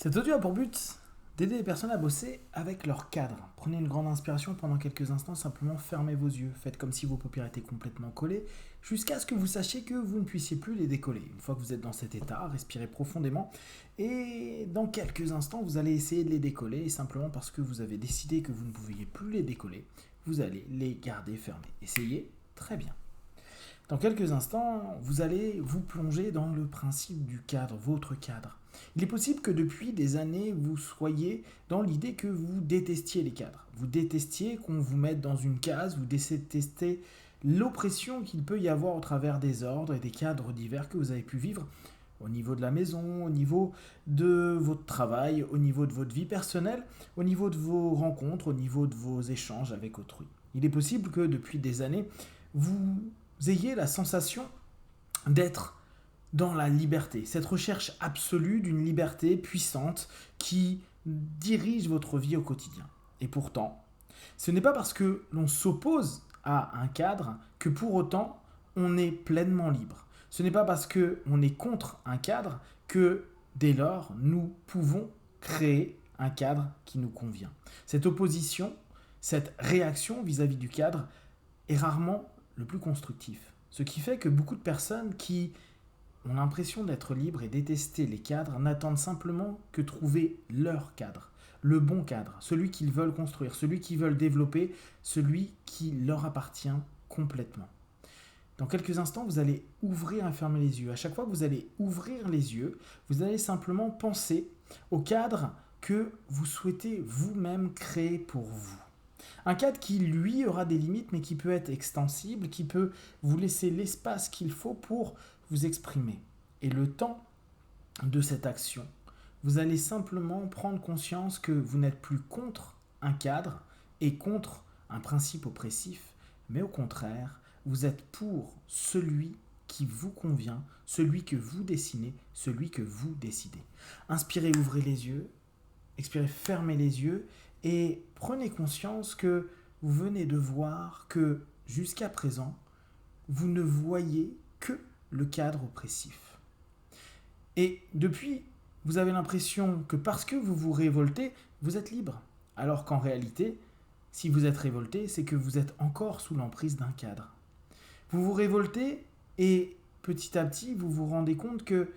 Cet audio a pour but d'aider les personnes à bosser avec leur cadre. Prenez une grande inspiration pendant quelques instants, simplement fermez vos yeux. Faites comme si vos paupières étaient complètement collées, jusqu'à ce que vous sachiez que vous ne puissiez plus les décoller. Une fois que vous êtes dans cet état, respirez profondément et dans quelques instants, vous allez essayer de les décoller et simplement parce que vous avez décidé que vous ne pouviez plus les décoller, vous allez les garder fermés. Essayez, très bien. Dans quelques instants, vous allez vous plonger dans le principe du cadre, votre cadre. Il est possible que depuis des années, vous soyez dans l'idée que vous détestiez les cadres. Vous détestiez qu'on vous mette dans une case, vous détestez l'oppression qu'il peut y avoir au travers des ordres et des cadres divers que vous avez pu vivre au niveau de la maison, au niveau de votre travail, au niveau de votre vie personnelle, au niveau de vos rencontres, au niveau de vos échanges avec autrui. Il est possible que depuis des années, vous ayez la sensation d'être dans la liberté, cette recherche absolue d'une liberté puissante qui dirige votre vie au quotidien. Et pourtant, ce n'est pas parce que l'on s'oppose à un cadre que pour autant on est pleinement libre. Ce n'est pas parce qu'on est contre un cadre que dès lors nous pouvons créer un cadre qui nous convient. Cette opposition, cette réaction vis-à-vis du cadre est rarement le plus constructif. Ce qui fait que beaucoup de personnes qui ont l'impression d'être libres et détester les cadres n'attendent simplement que trouver leur cadre, le bon cadre, celui qu'ils veulent construire, celui qu'ils veulent développer, celui qui leur appartient complètement. Dans quelques instants, vous allez ouvrir et fermer les yeux. À chaque fois que vous allez ouvrir les yeux, vous allez simplement penser au cadre que vous souhaitez vous-même créer pour vous. Un cadre qui, lui, aura des limites, mais qui peut être extensible, qui peut vous laisser l'espace qu'il faut pour vous exprimer. Et le temps de cette action, vous allez simplement prendre conscience que vous n'êtes plus contre un cadre et contre un principe oppressif, mais au contraire, vous êtes pour celui qui vous convient, celui que vous dessinez, celui que vous décidez. Inspirez, ouvrez les yeux, expirez, fermez les yeux et prenez conscience que vous venez de voir que jusqu'à présent, vous ne voyez que le cadre oppressif. Et depuis, vous avez l'impression que parce que vous vous révoltez, vous êtes libre. Alors qu'en réalité, si vous êtes révolté, c'est que vous êtes encore sous l'emprise d'un cadre. Vous vous révoltez et petit à petit, vous vous rendez compte que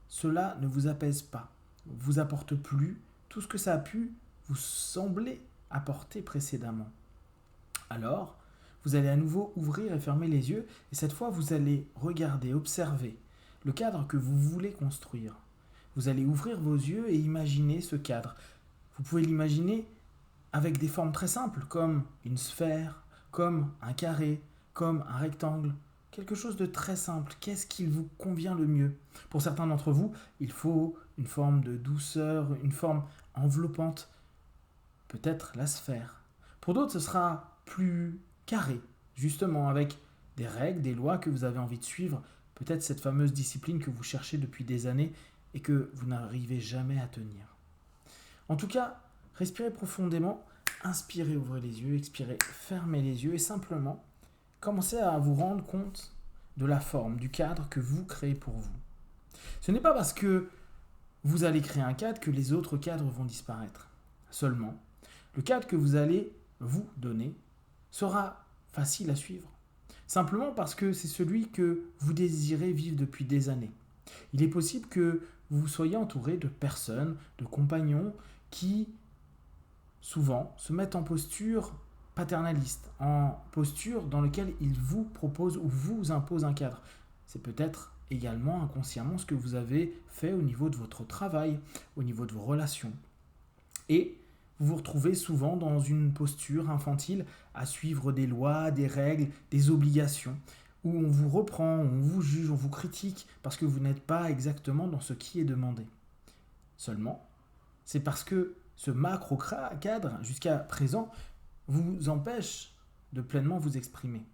cela ne vous apaise pas, vous apporte plus tout ce que ça a pu vous sembler apporter précédemment. Alors, vous allez à nouveau ouvrir et fermer les yeux et cette fois, vous allez regarder, observer le cadre que vous voulez construire. Vous allez ouvrir vos yeux et imaginer ce cadre. Vous pouvez l'imaginer avec des formes très simples comme une sphère, comme un carré, comme un rectangle. Quelque chose de très simple. Qu'est-ce qui vous convient le mieux ? Pour certains d'entre vous, il faut une forme de douceur, une forme enveloppante. Peut-être la sphère. Pour d'autres, ce sera plus carré, justement avec des règles, des lois que vous avez envie de suivre, peut-être cette fameuse discipline que vous cherchez depuis des années et que vous n'arrivez jamais à tenir. En tout cas, respirez profondément, inspirez, ouvrez les yeux, expirez, fermez les yeux et simplement commencez à vous rendre compte de la forme, du cadre que vous créez pour vous. Ce n'est pas parce que vous allez créer un cadre que les autres cadres vont disparaître. Seulement, le cadre que vous allez vous donner sera facile à suivre. Simplement parce que c'est celui que vous désirez vivre depuis des années. Il est possible que vous soyez entouré de personnes, de compagnons qui, souvent, se mettent en posture paternaliste, en posture dans laquelle ils vous proposent ou vous imposent un cadre. C'est peut-être également inconsciemment ce que vous avez fait au niveau de votre travail, au niveau de vos relations. Et vous vous retrouvez souvent dans une posture infantile à suivre des lois, des règles, des obligations, où on vous reprend, on vous juge, on vous critique parce que vous n'êtes pas exactement dans ce qui est demandé. Seulement, c'est parce que ce macro-cadre, jusqu'à présent, vous empêche de pleinement vous exprimer.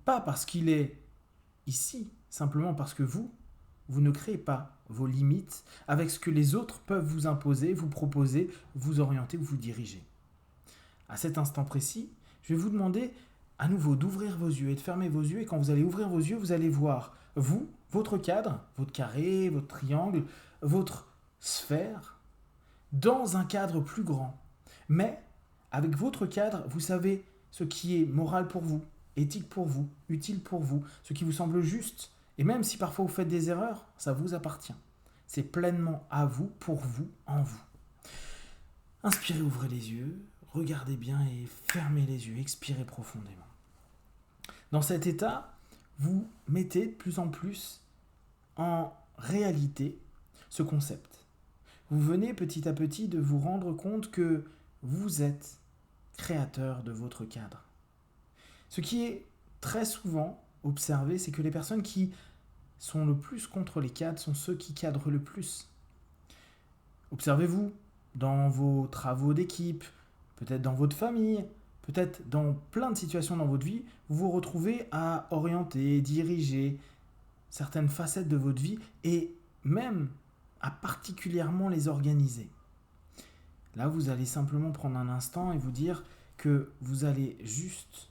Pas parce qu'il est ici, simplement parce que vous ne créez pas vos limites avec ce que les autres peuvent vous imposer, vous proposer, vous orienter ou vous diriger. À cet instant précis, je vais vous demander à nouveau d'ouvrir vos yeux et de fermer vos yeux. Et quand vous allez ouvrir vos yeux, vous allez voir, vous, votre cadre, votre carré, votre triangle, votre sphère dans un cadre plus grand. Mais avec votre cadre, vous savez ce qui est moral pour vous, éthique pour vous, utile pour vous, ce qui vous semble juste. Et même si parfois vous faites des erreurs, ça vous appartient. C'est pleinement à vous, pour vous, en vous. Inspirez, ouvrez les yeux, regardez bien et fermez les yeux, expirez profondément. Dans cet état, vous mettez de plus en plus en réalité ce concept. Vous venez petit à petit de vous rendre compte que vous êtes créateur de votre cadre. Ce qui est très souvent observé, c'est que les personnes qui sont le plus contre les cadres sont ceux qui cadrent le plus. Observez-vous dans vos travaux d'équipe, peut-être dans votre famille, peut-être dans plein de situations dans votre vie, vous vous retrouvez à orienter, diriger certaines facettes de votre vie et même à particulièrement les organiser. Là, vous allez simplement prendre un instant et vous dire que vous allez juste,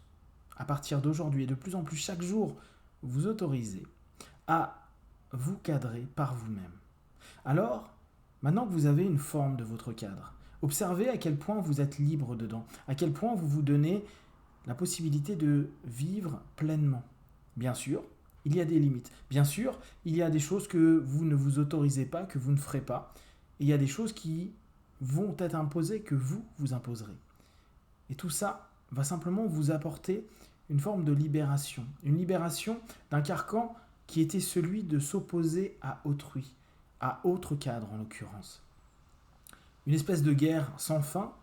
à partir d'aujourd'hui et de plus en plus chaque jour, vous autoriser à vous cadrer par vous-même. Alors, maintenant que vous avez une forme de votre cadre, observez à quel point vous êtes libre dedans, à quel point vous vous donnez la possibilité de vivre pleinement. Bien sûr, il y a des limites. Bien sûr, il y a des choses que vous ne vous autorisez pas, que vous ne ferez pas. Et il y a des choses qui vont être imposées, que vous imposerez. Et tout ça va simplement vous apporter une forme de libération. Une libération d'un carcan qui était celui de s'opposer à autrui, à autre cadre en l'occurrence. Une espèce de guerre sans fin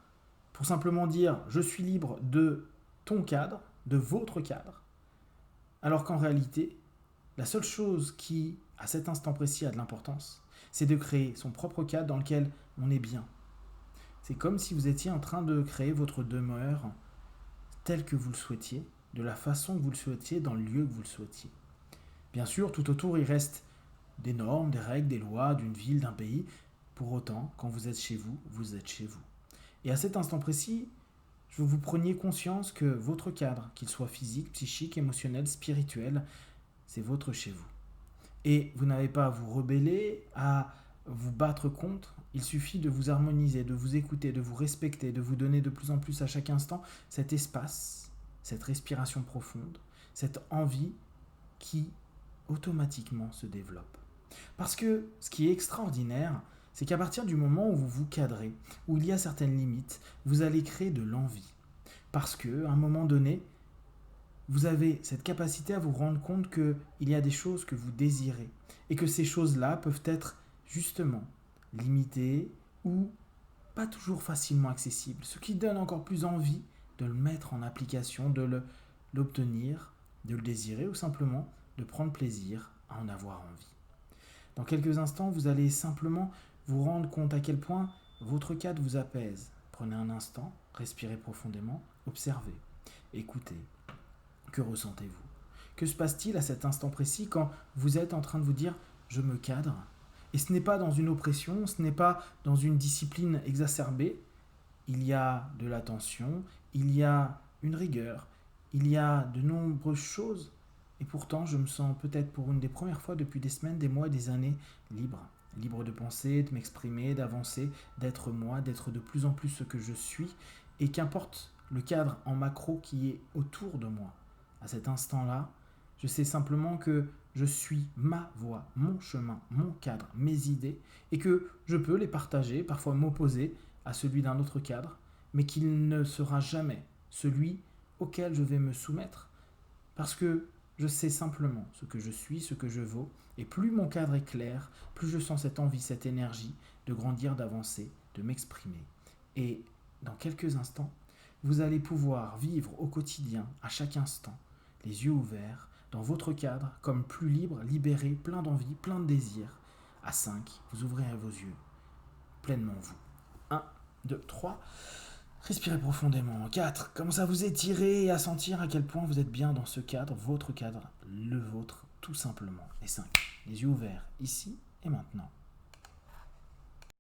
pour simplement dire « je suis libre de ton cadre, de votre cadre », alors qu'en réalité, la seule chose qui, à cet instant précis, a de l'importance, c'est de créer son propre cadre dans lequel on est bien. C'est comme si vous étiez en train de créer votre demeure telle que vous le souhaitiez, de la façon que vous le souhaitiez, dans le lieu que vous le souhaitiez. Bien sûr, tout autour, il reste des normes, des règles, des lois d'une ville, d'un pays. Pour autant, quand vous êtes chez vous, vous êtes chez vous. Et à cet instant précis, je veux que vous preniez conscience que votre cadre, qu'il soit physique, psychique, émotionnel, spirituel, c'est votre chez vous. Et vous n'avez pas à vous rebeller, à vous battre contre. Il suffit de vous harmoniser, de vous écouter, de vous respecter, de vous donner de plus en plus à chaque instant cet espace, cette respiration profonde, cette envie qui automatiquement se développe. Parce que ce qui est extraordinaire, c'est qu'à partir du moment où vous vous cadrez, où il y a certaines limites, vous allez créer de l'envie. Parce qu'à un moment donné, vous avez cette capacité à vous rendre compte qu'il y a des choses que vous désirez et que ces choses-là peuvent être justement limitées ou pas toujours facilement accessibles. Ce qui donne encore plus envie de le mettre en application, de l'obtenir, de le désirer ou simplement de prendre plaisir à en avoir envie. Dans quelques instants, vous allez simplement vous rendre compte à quel point votre cadre vous apaise. Prenez un instant, respirez profondément, observez, écoutez. Que ressentez-vous? Que se passe-t-il à cet instant précis quand vous êtes en train de vous dire « je me cadre » ? Et ce n'est pas dans une oppression, ce n'est pas dans une discipline exacerbée. Il y a de l'attention, il y a une rigueur, il y a de nombreuses choses. Et pourtant, je me sens peut-être pour une des premières fois depuis des semaines, des mois, des années, libre. Libre de penser, de m'exprimer, d'avancer, d'être moi, d'être de plus en plus ce que je suis. Et qu'importe le cadre en macro qui est autour de moi. À cet instant-là, je sais simplement que je suis ma voie, mon chemin, mon cadre, mes idées, et que je peux les partager, parfois m'opposer à celui d'un autre cadre, mais qu'il ne sera jamais celui auquel je vais me soumettre, parce que je sais simplement ce que je suis, ce que je vaux, et plus mon cadre est clair, plus je sens cette envie, cette énergie de grandir, d'avancer, de m'exprimer. Et dans quelques instants, vous allez pouvoir vivre au quotidien, à chaque instant, les yeux ouverts, dans votre cadre, comme plus libre, libéré, plein d'envie, plein de désir. À 5, vous ouvrirez vos yeux, pleinement vous. 1, 2, 3, respirez profondément. 4, commencez à vous étirer et à sentir à quel point vous êtes bien dans ce cadre, le vôtre, tout simplement. Et 5, les yeux ouverts, ici et maintenant.